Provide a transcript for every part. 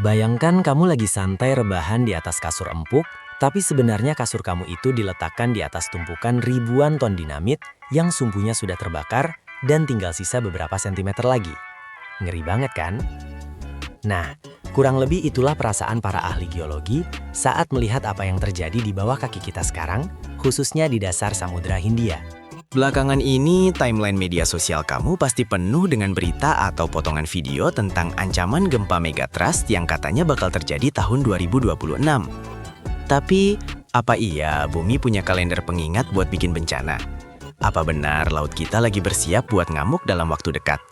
Bayangkan kamu lagi santai rebahan di atas kasur empuk, tapi sebenarnya kasur kamu itu diletakkan di atas tumpukan ribuan ton dinamit yang sumbunya sudah terbakar dan tinggal sisa beberapa sentimeter lagi. Ngeri banget kan? Nah, kurang lebih itulah perasaan para ahli geologi saat melihat apa yang terjadi di bawah kaki kita sekarang, khususnya di dasar Samudra Hindia. Belakangan ini, timeline media sosial kamu pasti penuh dengan berita atau potongan video tentang ancaman gempa megatrust yang katanya bakal terjadi tahun 2026. Tapi, apa iya bumi punya kalender pengingat buat bikin bencana? Apa benar laut kita lagi bersiap buat ngamuk dalam waktu dekat?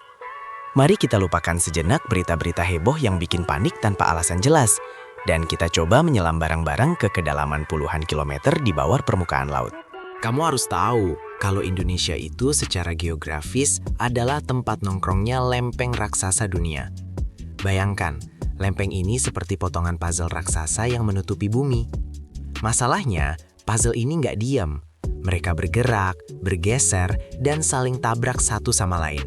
Mari kita lupakan sejenak berita-berita heboh yang bikin panik tanpa alasan jelas, dan kita coba menyelam bareng-bareng ke kedalaman puluhan kilometer di bawah permukaan laut. Kamu harus tahu, kalau Indonesia itu secara geografis adalah tempat nongkrongnya lempeng raksasa dunia. Bayangkan, lempeng ini seperti potongan puzzle raksasa yang menutupi bumi. Masalahnya, puzzle ini nggak diam. Mereka bergerak, bergeser, dan saling tabrak satu sama lain.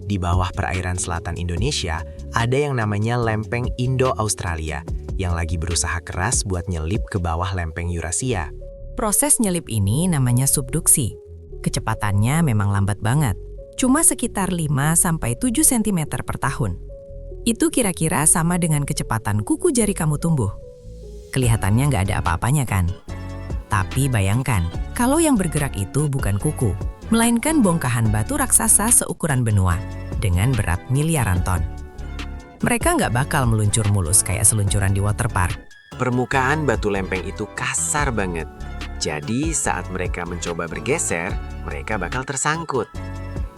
Di bawah perairan selatan Indonesia, ada yang namanya lempeng Indo-Australia yang lagi berusaha keras buat nyelip ke bawah lempeng Eurasia. Proses nyelip ini namanya subduksi. Kecepatannya memang lambat banget, cuma sekitar 5-7 cm per tahun. Itu kira-kira sama dengan kecepatan kuku jari kamu tumbuh. Kelihatannya nggak ada apa-apanya kan? Tapi bayangkan, kalau yang bergerak itu bukan kuku, melainkan bongkahan batu raksasa seukuran benua dengan berat miliaran ton. Mereka nggak bakal meluncur mulus kayak seluncuran di waterpark. Permukaan batu lempeng itu kasar banget. Jadi saat mereka mencoba bergeser, mereka bakal tersangkut.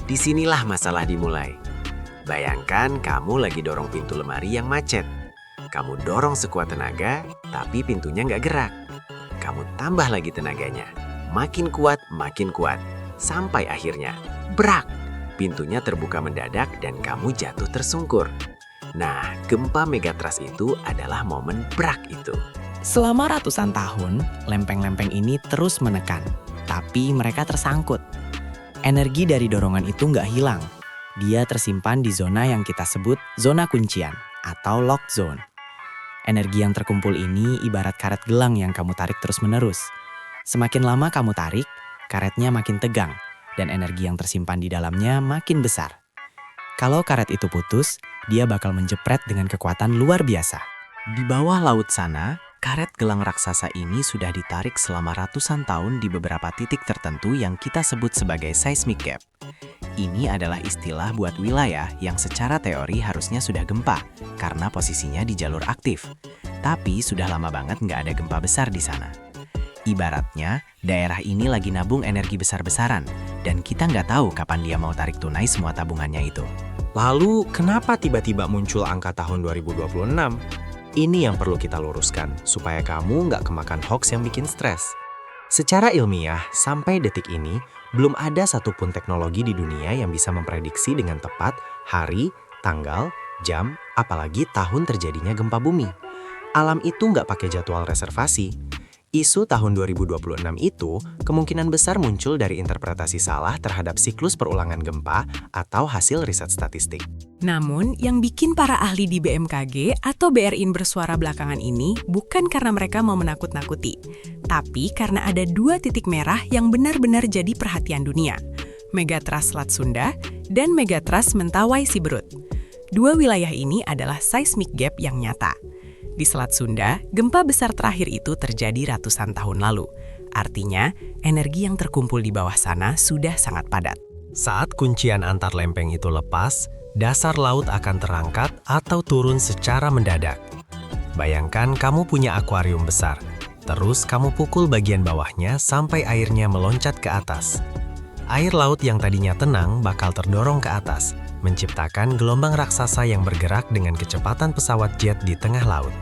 Disinilah masalah dimulai. Bayangkan kamu lagi dorong pintu lemari yang macet. Kamu dorong sekuat tenaga, tapi pintunya nggak gerak. Kamu tambah lagi tenaganya. Makin kuat, sampai akhirnya, brak! Pintunya terbuka mendadak dan kamu jatuh tersungkur. Nah, gempa megatrust itu adalah momen brak itu. Selama ratusan tahun, lempeng-lempeng ini terus menekan, tapi mereka tersangkut. Energi dari dorongan itu nggak hilang. Dia tersimpan di zona yang kita sebut zona kuncian atau lock zone. Energi yang terkumpul ini ibarat karet gelang yang kamu tarik terus-menerus. Semakin lama kamu tarik, karetnya makin tegang, dan energi yang tersimpan di dalamnya makin besar. Kalau karet itu putus, dia bakal menjepret dengan kekuatan luar biasa. Di bawah laut sana, karet gelang raksasa ini sudah ditarik selama ratusan tahun di beberapa titik tertentu yang kita sebut sebagai seismic gap. Ini adalah istilah buat wilayah yang secara teori harusnya sudah gempa karena posisinya di jalur aktif. Tapi sudah lama banget nggak ada gempa besar di sana. Ibaratnya, daerah ini lagi nabung energi besar-besaran dan kita nggak tahu kapan dia mau tarik tunai semua tabungannya itu. Lalu, kenapa tiba-tiba muncul angka tahun 2026? Ini yang perlu kita luruskan, supaya kamu nggak kemakan hoax yang bikin stres. Secara ilmiah, sampai detik ini, belum ada satupun teknologi di dunia yang bisa memprediksi dengan tepat hari, tanggal, jam, apalagi tahun terjadinya gempa bumi. Alam itu nggak pakai jadwal reservasi. Isu tahun 2026 itu kemungkinan besar muncul dari interpretasi salah terhadap siklus perulangan gempa atau hasil riset statistik. Namun, yang bikin para ahli di BMKG atau BRI bersuara belakangan ini bukan karena mereka mau menakut-nakuti, tapi karena ada 2 titik merah yang benar-benar jadi perhatian dunia, Megatrust Selat Sunda dan Megatrust Mentawai Siberut. 2 wilayah ini adalah seismic gap yang nyata. Di Selat Sunda, gempa besar terakhir itu terjadi ratusan tahun lalu. Artinya, energi yang terkumpul di bawah sana sudah sangat padat. Saat kuncian antar lempeng itu lepas, dasar laut akan terangkat atau turun secara mendadak. Bayangkan kamu punya akuarium besar, terus kamu pukul bagian bawahnya sampai airnya meloncat ke atas. Air laut yang tadinya tenang bakal terdorong ke atas, menciptakan gelombang raksasa yang bergerak dengan kecepatan pesawat jet di tengah laut.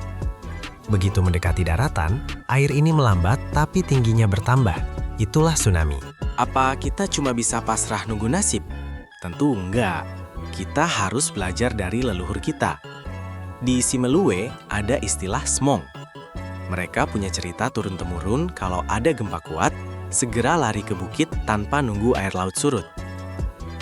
Begitu mendekati daratan, air ini melambat tapi tingginya bertambah. Itulah tsunami. Apa kita cuma bisa pasrah nunggu nasib? Tentu enggak. Kita harus belajar dari leluhur kita. Di Simeluwe ada istilah smong. Mereka punya cerita turun-temurun kalau ada gempa kuat, segera lari ke bukit tanpa nunggu air laut surut.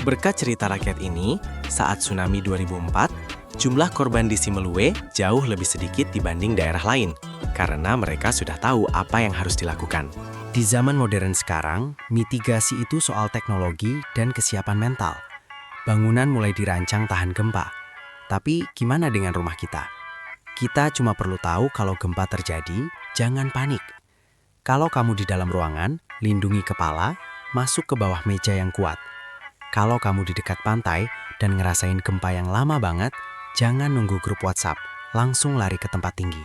Berkat cerita rakyat ini, saat tsunami 2004, jumlah korban di Simeulue jauh lebih sedikit dibanding daerah lain, karena mereka sudah tahu apa yang harus dilakukan. Di zaman modern sekarang, mitigasi itu soal teknologi dan kesiapan mental. Bangunan mulai dirancang tahan gempa. Tapi gimana dengan rumah kita? Kita cuma perlu tahu kalau gempa terjadi, jangan panik. Kalau kamu di dalam ruangan, lindungi kepala, masuk ke bawah meja yang kuat. Kalau kamu di dekat pantai dan ngerasain gempa yang lama banget, jangan nunggu grup WhatsApp, langsung lari ke tempat tinggi.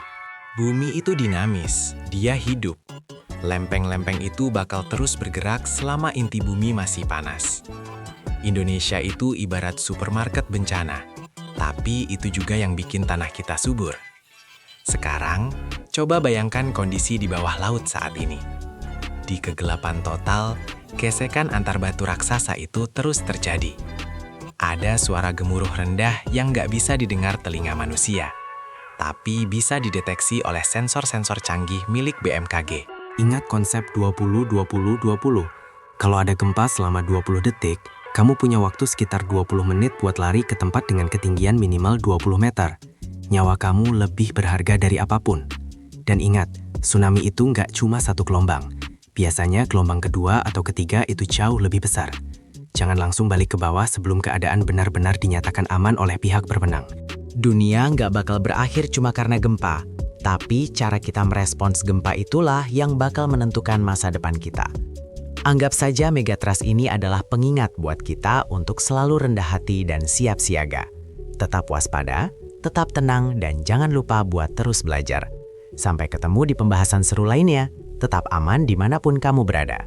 Bumi itu dinamis, dia hidup. Lempeng-lempeng itu bakal terus bergerak selama inti bumi masih panas. Indonesia itu ibarat supermarket bencana, tapi itu juga yang bikin tanah kita subur. Sekarang, coba bayangkan kondisi di bawah laut saat ini. Di kegelapan total, gesekan antar batu raksasa itu terus terjadi. Ada suara gemuruh rendah yang nggak bisa didengar telinga manusia, tapi bisa dideteksi oleh sensor-sensor canggih milik BMKG. Ingat konsep 20-20-20. Kalau ada gempa selama 20 detik, kamu punya waktu sekitar 20 menit buat lari ke tempat dengan ketinggian minimal 20 meter. Nyawa kamu lebih berharga dari apapun. Dan ingat, tsunami itu nggak cuma satu gelombang. Biasanya gelombang kedua atau ketiga itu jauh lebih besar. Jangan langsung balik ke bawah sebelum keadaan benar-benar dinyatakan aman oleh pihak berwenang. Dunia nggak bakal berakhir cuma karena gempa, tapi cara kita merespons gempa itulah yang bakal menentukan masa depan kita. Anggap saja Megatrust ini adalah pengingat buat kita untuk selalu rendah hati dan siap siaga. Tetap waspada, tetap tenang, dan jangan lupa buat terus belajar. Sampai ketemu di pembahasan seru lainnya, tetap aman dimanapun kamu berada.